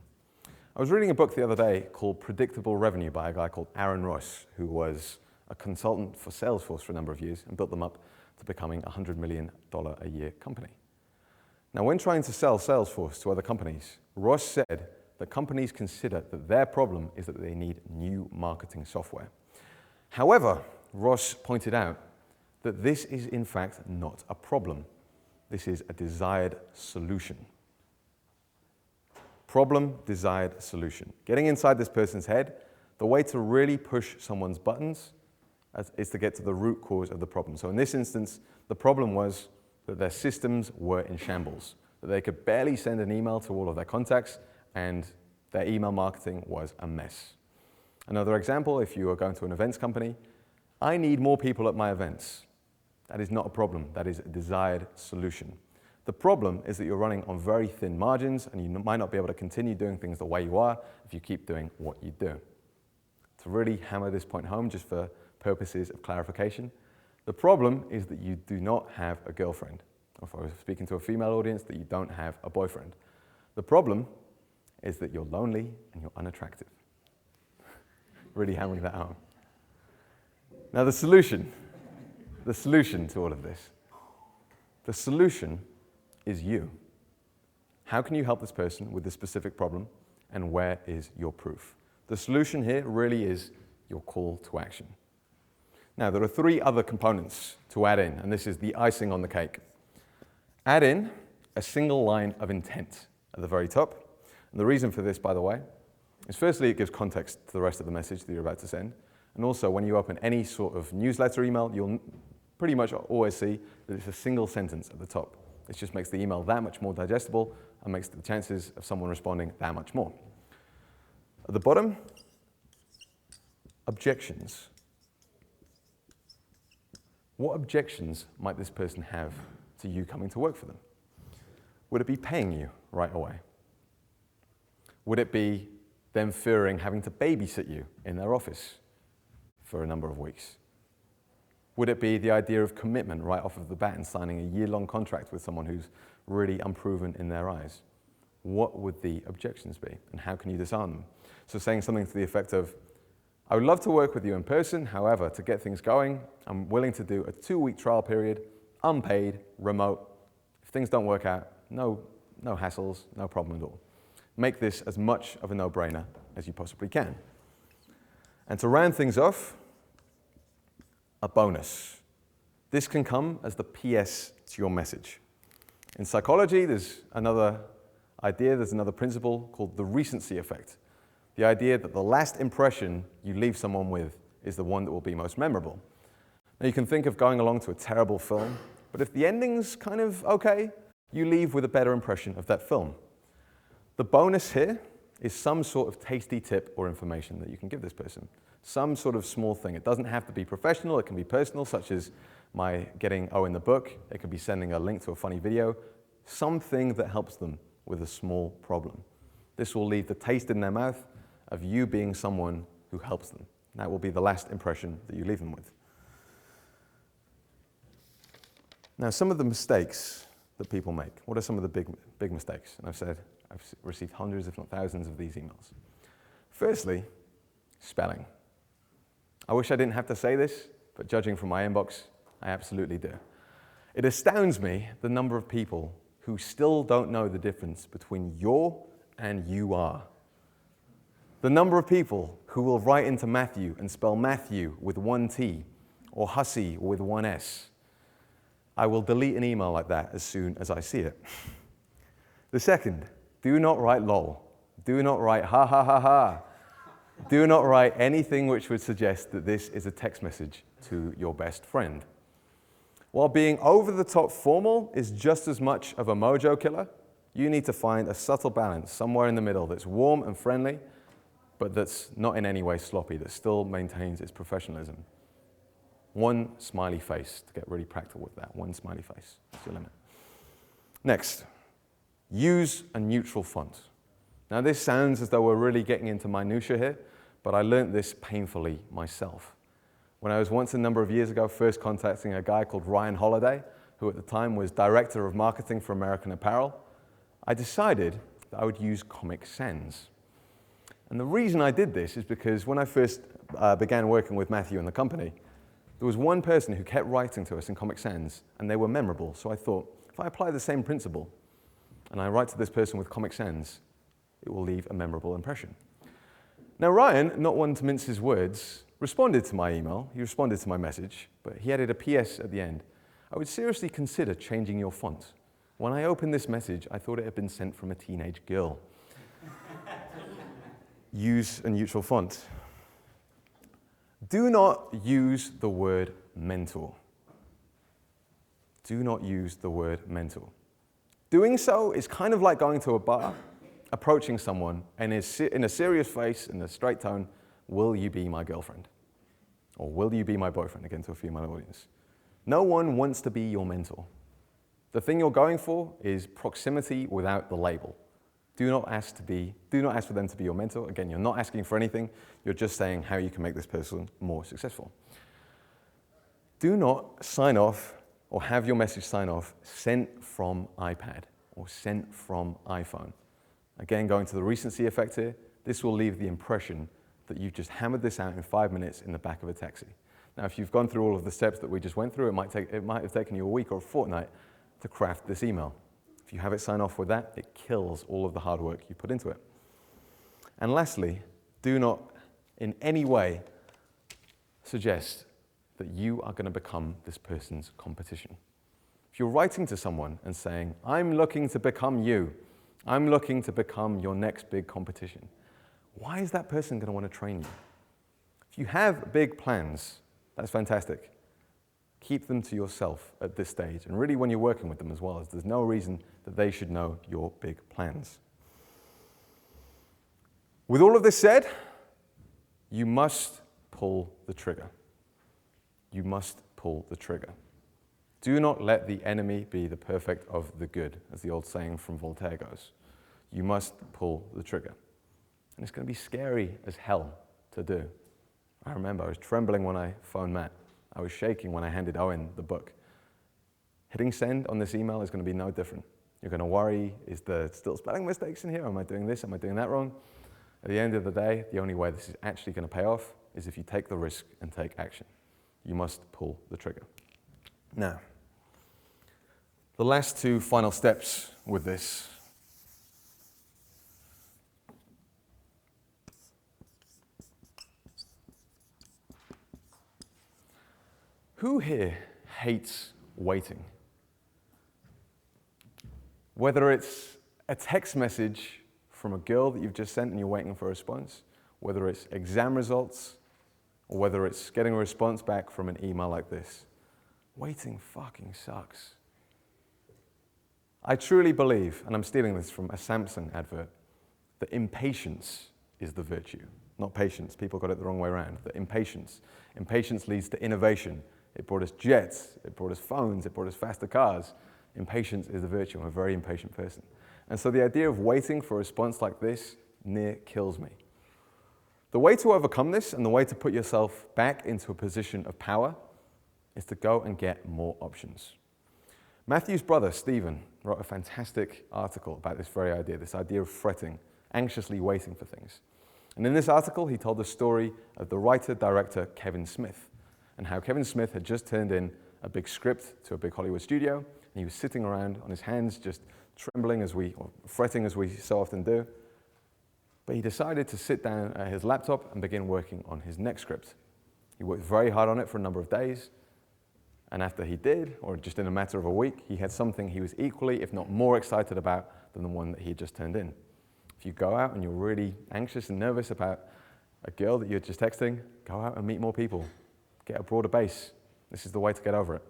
I was reading a book the other day called Predictable Revenue by a guy called Aaron Ross, who was a consultant for Salesforce for a number of years and built them up to becoming a $100 million a year company. Now, when trying to sell Salesforce to other companies, Ross said that companies consider that their problem is that they need new marketing software. However, Ross pointed out that this is in fact not a problem. This is a desired solution. Problem, desired solution. Getting inside this person's head, the way to really push someone's buttons is to get to the root cause of the problem. So in this instance, the problem was that their systems were in shambles, that they could barely send an email to all of their contacts, and their email marketing was a mess. Another example, if you are going to an events company, I need more people at my events. That is not a problem, that is a desired solution. The problem is that you're running on very thin margins and you might not be able to continue doing things the way you are if you keep doing what you do. To really hammer this point home, just for purposes of clarification, the problem is that you do not have a girlfriend. Or if I was speaking to a female audience, that you don't have a boyfriend. The problem is that you're lonely and you're unattractive. Really hammering that home. Now the solution to all of this, the solution is you. How can you help this person with this specific problem, and where is your proof? The solution here really is your call to action. Now, there are 3 other components to add in, and this is the icing on the cake. Add in a single line of intent at the very top. And the reason for this, by the way, is firstly, it gives context to the rest of the message that you're about to send. And also, when you open any sort of newsletter email, you'll pretty much always see that it's a single sentence at the top. It just makes the email that much more digestible and makes the chances of someone responding that much more. At the bottom, objections. What objections might this person have to you coming to work for them? Would it be paying you right away? Would it be them fearing having to babysit you in their office for a number of weeks? Would it be the idea of commitment right off of the bat and signing a year-long contract with someone who's really unproven in their eyes? What would the objections be, and how can you disarm them? So saying something to the effect of, I would love to work with you in person, however, to get things going, I'm willing to do a 2-week trial period, unpaid, remote. If things don't work out, no hassles, no problem at all. Make this as much of a no-brainer as you possibly can. And to round things off, a bonus. This can come as the PS to your message. In psychology, there's another idea, there's another principle called the recency effect. The idea that the last impression you leave someone with is the one that will be most memorable. Now you can think of going along to a terrible film, but if the ending's kind of okay, you leave with a better impression of that film. The bonus here is some sort of tasty tip or information that you can give this person. Some sort of small thing. It doesn't have to be professional, it can be personal, such as my getting O in the book. It could be sending a link to a funny video. Something that helps them with a small problem. This will leave the taste in their mouth of you being someone who helps them. That will be the last impression that you leave them with. Now, some of the mistakes that people make. What are some of the big mistakes? And I've received hundreds, if not thousands, of these emails. Firstly, spelling. I wish I didn't have to say this, but judging from my inbox, I absolutely do. It astounds me the number of people who still don't know the difference between you're and you are. The number of people who will write into Matthew and spell Matthew with 1 T or Hussey with 1 S. I will delete an email like that as soon as I see it. The second, do not write lol. Do not write ha ha ha ha. Do not write anything which would suggest that this is a text message to your best friend. While being over-the-top formal is just as much of a mojo killer, you need to find a subtle balance somewhere in the middle that's warm and friendly, but that's not in any way sloppy, that still maintains its professionalism. 1 smiley face, to get really practical with that. 1 smiley face, that's your limit. Next, use a neutral font. Now this sounds as though we're really getting into minutiae here, but I learned this painfully myself. When I was once a number of years ago first contacting a guy called Ryan Holiday, who at the time was Director of Marketing for American Apparel, I decided that I would use Comic Sans. And the reason I did this is because when I first began working with Matthew and the company, there was one person who kept writing to us in Comic Sans, and they were memorable. So I thought, if I apply the same principle, and I write to this person with Comic Sans, it will leave a memorable impression. Now Ryan, not one to mince his words, responded to my email, he responded to my message, but he added a PS at the end. I would seriously consider changing your font. When I opened this message, I thought it had been sent from a teenage girl. Use a neutral font. Do not use the word mentor. do not use the word mental. Doing so is kind of like going to a bar, approaching someone, and in a serious face, in a straight tone, will you be my girlfriend? Or will you be my boyfriend? Again, to a female audience. No one wants to be your mentor. The thing you're going for is proximity without the label. Do not ask for them to be your mentor. Again, you're not asking for anything. You're just saying how you can make this person more successful. Do not sign off or have your message sign off sent from iPad or sent from iPhone. Again, going to the recency effect here, this will leave the impression that you've just hammered this out in 5 minutes in the back of a taxi. Now, if you've gone through all of the steps that we just went through, it might have taken you a week or a fortnight to craft this email. If you have it sign off with that, it kills all of the hard work you put into it. And lastly, do not in any way suggest that you are going to become this person's competition. If you're writing to someone and saying, I'm looking to become you, I'm looking to become your next big competition, why is that person going to want to train you? If you have big plans, that's fantastic. Keep them to yourself at this stage, and really when you're working with them as well, as there's no reason that they should know your big plans. With all of this said, you must pull the trigger. You must pull the trigger. Do not let the enemy be the perfect of the good, as the old saying from Voltaire goes. You must pull the trigger. And it's going to be scary as hell to do. I remember I was trembling when I phoned Matt. I was shaking when I handed Owen the book. Hitting send on this email is going to be no different. You're going to worry, is there still spelling mistakes in here? Am I doing this? Am I doing that wrong? At the end of the day, the only way this is actually going to pay off is if you take the risk and take action. You must pull the trigger. Now, the last two final steps with this. Who here hates waiting? Whether it's a text message from a girl that you've just sent and you're waiting for a response, whether it's exam results, or whether it's getting a response back from an email like this. Waiting fucking sucks. I truly believe, and I'm stealing this from a Samsung advert, that impatience is the virtue, not patience. People got it the wrong way around. That impatience leads to innovation. It brought us jets, it brought us phones, it brought us faster cars. Impatience is the virtue. I'm a very impatient person. And so the idea of waiting for a response like this near kills me. The way to overcome this and the way to put yourself back into a position of power is to go and get more options. Matthew's brother, Stephen, wrote a fantastic article about this very idea, this idea of fretting, anxiously waiting for things. And in this article, he told the story of the writer-director Kevin Smith, and how Kevin Smith had just turned in a big script to a big Hollywood studio, and he was sitting around on his hands, just trembling or fretting as we so often do. But he decided to sit down at his laptop and begin working on his next script. He worked very hard on it for a number of days, and after he did, or just in a matter of a week, he had something he was equally, if not more excited about than the one that he had just turned in. If you go out and you're really anxious and nervous about a girl that you're just texting, go out and meet more people. Get a broader base. This is the way to get over it.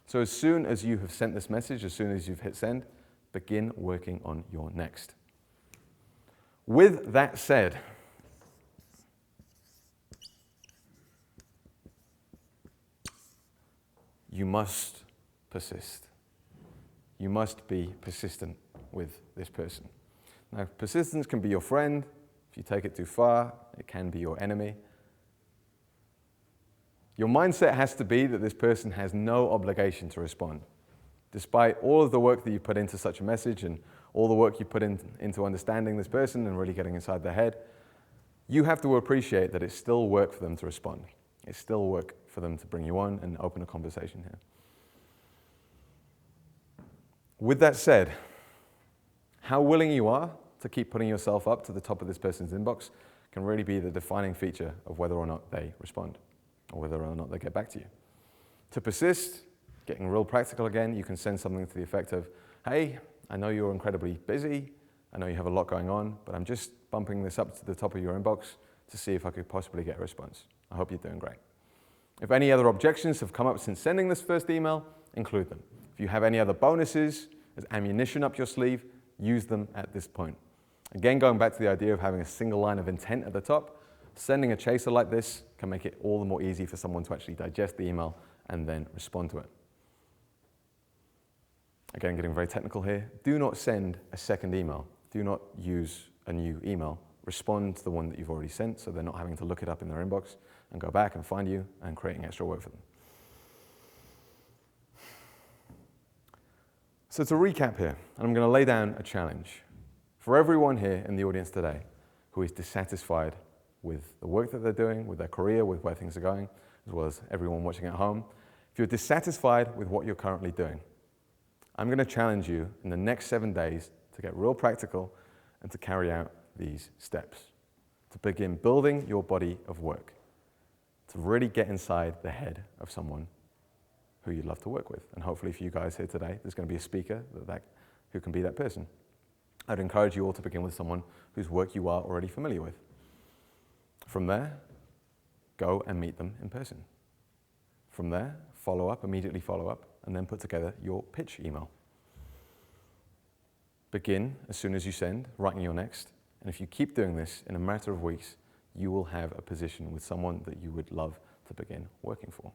So as soon as you have sent this message, as soon as you've hit send, begin working on your next. With that said, you must persist. You must be persistent with this person. Now, persistence can be your friend. If you take it too far, it can be your enemy. Your mindset has to be that this person has no obligation to respond. Despite all of the work that you put into such a message and all the work you put into understanding this person and really getting inside their head, you have to appreciate that it's still work for them to respond. It's still work for them to bring you on and open a conversation here. With that said, how willing you are to keep putting yourself up to the top of this person's inbox can really be the defining feature of whether or not they respond or whether or not they get back to you. To persist, getting real practical again, you can send something to the effect of, hey, I know you're incredibly busy, I know you have a lot going on, but I'm just bumping this up to the top of your inbox to see if I could possibly get a response. I hope you're doing great. If any other objections have come up since sending this first email, include them. If you have any other bonuses as ammunition up your sleeve, use them at this point. Again, going back to the idea of having a single line of intent at the top, sending a chaser like this can make it all the more easy for someone to actually digest the email and then respond to it. Again, getting very technical here. Do not send a second email. Do not use a new email. Respond to the one that you've already sent so they're not having to look it up in their inbox and go back and find you and creating extra work for them. So to recap here, I'm going to lay down a challenge for everyone here in the audience today who is dissatisfied with the work that they're doing, with their career, with where things are going, as well as everyone watching at home. If you're dissatisfied with what you're currently doing, I'm going to challenge you in the next 7 days to get real practical and to carry out these steps, to begin building your body of work, to really get inside the head of someone who you'd love to work with. And hopefully for you guys here today, there's going to be a speaker who can be that person. I'd encourage you all to begin with someone whose work you are already familiar with. From there, go and meet them in person. From there, immediately follow up, and then put together your pitch email. Begin as soon as you send, writing your next, and if you keep doing this in a matter of weeks, you will have a position with someone that you would love to begin working for.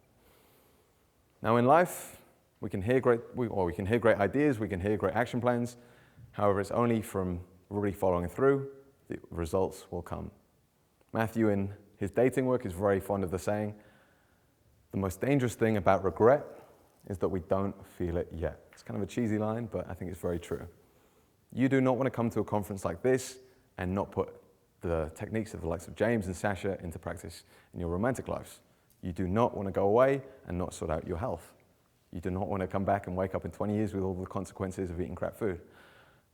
Now in life, we can hear great ideas, we can hear great action plans. However, it's only from really following through the results will come. Matthew, in his dating work, is very fond of the saying, the most dangerous thing about regret is that we don't feel it yet. It's kind of a cheesy line, but I think it's very true. You do not want to come to a conference like this and not put the techniques of the likes of James and Sasha into practice in your romantic lives. You do not want to go away and not sort out your health. You do not want to come back and wake up in 20 years with all the consequences of eating crap food.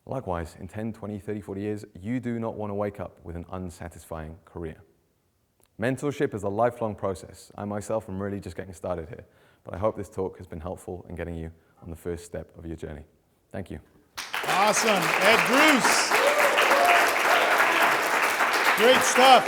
Likewise, in 10, 20, 30, 40 years, you do not want to wake up with an unsatisfying career. Mentorship is a lifelong process. I myself am really just getting started here, but I hope this talk has been helpful in getting you on the first step of your journey. Thank you. Awesome. Ed Druce. Great stuff.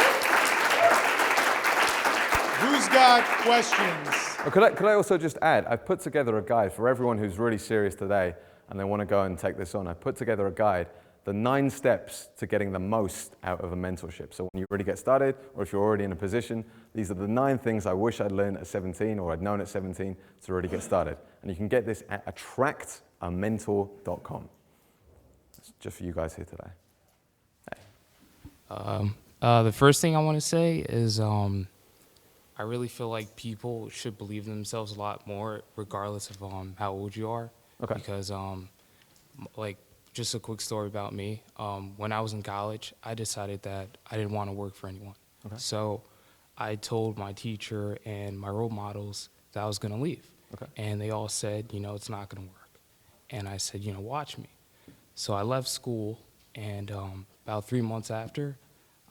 Who's got questions? Could I also just add, I've put together a guide for everyone who's really serious today and they want to go and take this on. I put together a guide, the 9 steps to getting the most out of a mentorship. So when you really get started, or if you're already in a position, these are the 9 things I wish I'd learned at 17 or I'd known at 17 to really get started. And you can get this at attractamentor.com. It's just for you guys here today. Hey. The first thing I want to say is I really feel like people should believe in themselves a lot more, regardless of how old you are. Okay. Because, like, just a quick story about me. When I was in college, I decided that I didn't want to work for anyone. Okay. So I told my teacher and my role models that I was going to leave. Okay. And they all said, it's not going to work. And I said, watch me. So I left school, and about 3 months after,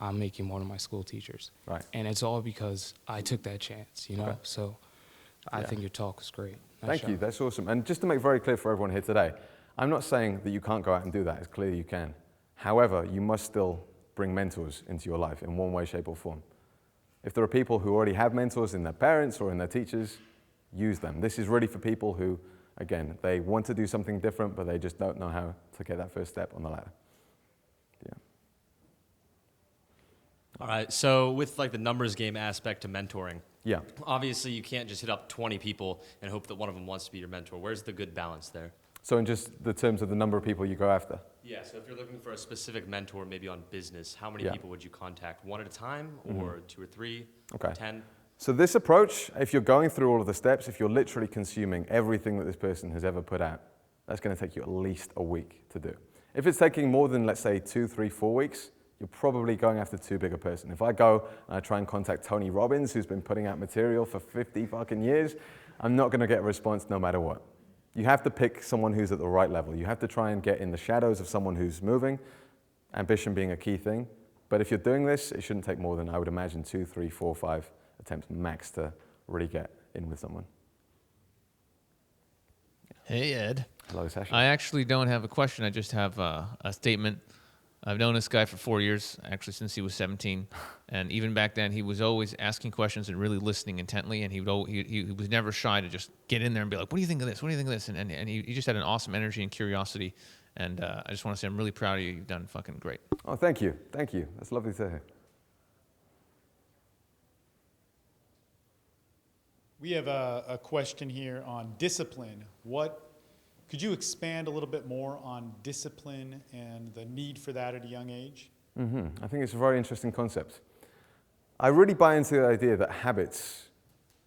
I'm making one of my school teachers. Right. And it's all because I took that chance, Okay. So I think your talk was great. Nice Thank job. you, that's awesome. And just to make very clear for everyone here today, I'm not saying that you can't go out and do that, it's clear you can. However, you must still bring mentors into your life in one way, shape or form. If there are people who already have mentors in their parents or in their teachers, use them. This is really for people who, again, they want to do something different, but they just don't know how to get that first step on the ladder. Yeah. All right, so with like the numbers game aspect to mentoring, Yeah. obviously you can't just hit up 20 people and hope that one of them wants to be your mentor. Where's the good balance there? So in just the terms of the number of people you go after? Yeah, so if you're looking for a specific mentor, maybe on business, how many Yeah. people would you contact? 1 at a time, or 2 or 3, Okay. 10? So this approach, if you're going through all of the steps, if you're literally consuming everything that this person has ever put out, that's going to take you at least a week to do. If it's taking more than, let's say, 2, 3, 4 weeks, you're probably going after too big a person. If I go and I try and contact Tony Robbins, who's been putting out material for 50 fucking years, I'm not going to get a response no matter what. You have to pick someone who's at the right level. You have to try and get in the shadows of someone who's moving, ambition being a key thing. But if you're doing this, it shouldn't take more than, I would imagine, 2, 3, 4, 5 attempts max to really get in with someone. Hey, Ed. Hello, Sasha. I actually don't have a question. I just have a statement. I've known this guy for 4 years, actually since he was 17, and even back then he was always asking questions and really listening intently, and he was never shy to just get in there and be like, what do you think of this? What do you think of this? And he just had an awesome energy and curiosity, and I just want to say I'm really proud of you. You've done fucking great. Oh, thank you. Thank you. That's lovely to hear. We have a question here on discipline. Could you expand a little bit more on discipline and the need for that at a young age? I think it's a very interesting concept. I really buy into the idea that habits,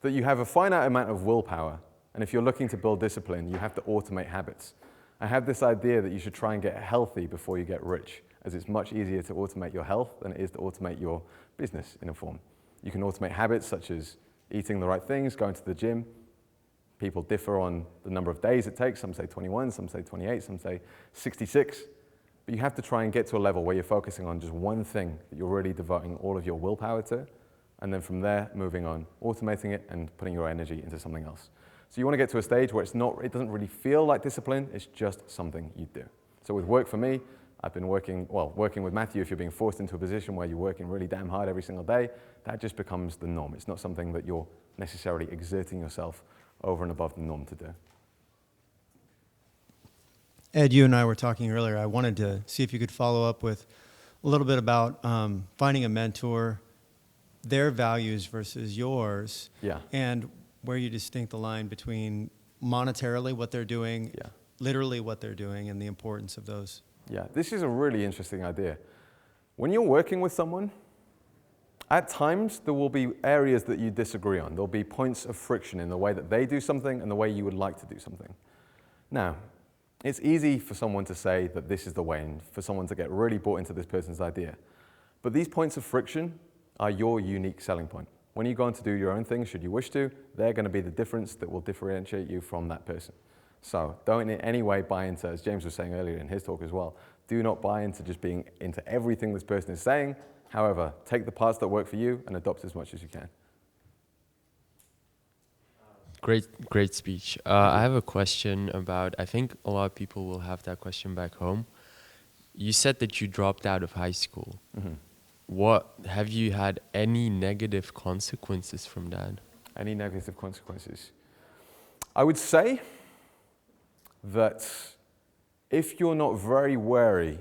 that you have a finite amount of willpower, and if you're looking to build discipline, you have to automate habits. I have this idea that you should try and get healthy before you get rich, as it's much easier to automate your health than it is to automate your business in a form. You can automate habits such as eating the right things, going to the gym. People differ on the number of days it takes. Some say 21, some say 28, some say 66. But you have to try and get to a level where you're focusing on just one thing that you're really devoting all of your willpower to, and then from there, moving on, automating it and putting your energy into something else. So you want to get to a stage where it doesn't really feel like discipline, it's just something you do. So with work for me, I've been working with Matthew, if you're being forced into a position where you're working really damn hard every single day, that just becomes the norm. It's not something that you're necessarily exerting yourself over and above the norm to do. Ed, you and I were talking earlier. I wanted to see if you could follow up with a little bit about finding a mentor, their values versus yours, Yeah. and where you distinct the line between monetarily what they're doing, Yeah. literally what they're doing, and the importance of those. Yeah, this is a really interesting idea. When you're working with someone, at times there will be areas that you disagree on. There'll be points of friction in the way that they do something and the way you would like to do something. Now, it's easy for someone to say that this is the way and for someone to get really bought into this person's idea. But these points of friction are your unique selling point. When you go on to do your own thing, should you wish to, they're going to be the difference that will differentiate you from that person. So don't in any way buy into, as James was saying earlier in his talk as well, do not buy into just being into everything this person is saying. However, take the parts that work for you and adopt as much as you can. Great speech. I have a question about, I think a lot of people will have that question back home. You said that you dropped out of high school. Mm-hmm. Have you had any negative consequences from that? Any negative consequences? I would say that if you're not very wary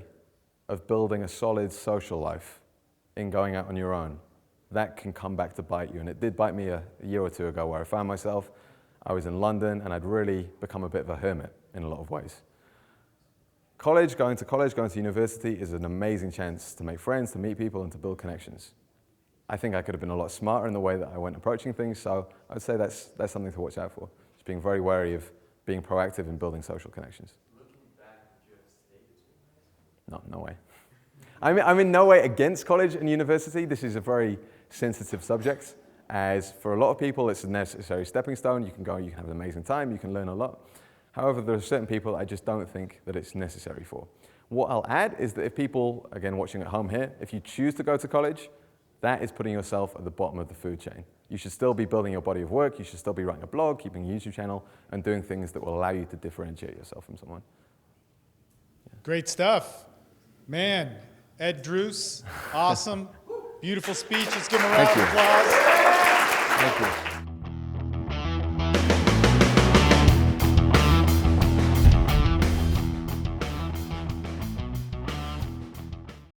of building a solid social life in going out on your own, that can come back to bite you. And it did bite me a year or two ago, where I found myself, I was in London, and I'd really become a bit of a hermit in a lot of ways. Going to university is an amazing chance to make friends, to meet people, and to build connections. I think I could have been a lot smarter in the way that I went approaching things, so I would say that's something to watch out for. Just being very wary of being proactive in building social connections. Looking back, would you have stayed between? No way. I'm in no way against college and university. This is a very sensitive subject, as for a lot of people it's a necessary stepping stone. You can go, you can have an amazing time, you can learn a lot. However, there are certain people I just don't think that it's necessary for. What I'll add is that if people, again watching at home here, if you choose to go to college, that is putting yourself at the bottom of the food chain. You should still be building your body of work, you should still be writing a blog, keeping a YouTube channel, and doing things that will allow you to differentiate yourself from someone. Yeah. Great stuff. Man, Ed Druce, awesome. Beautiful speech. Let's give him a round of applause. Thank you.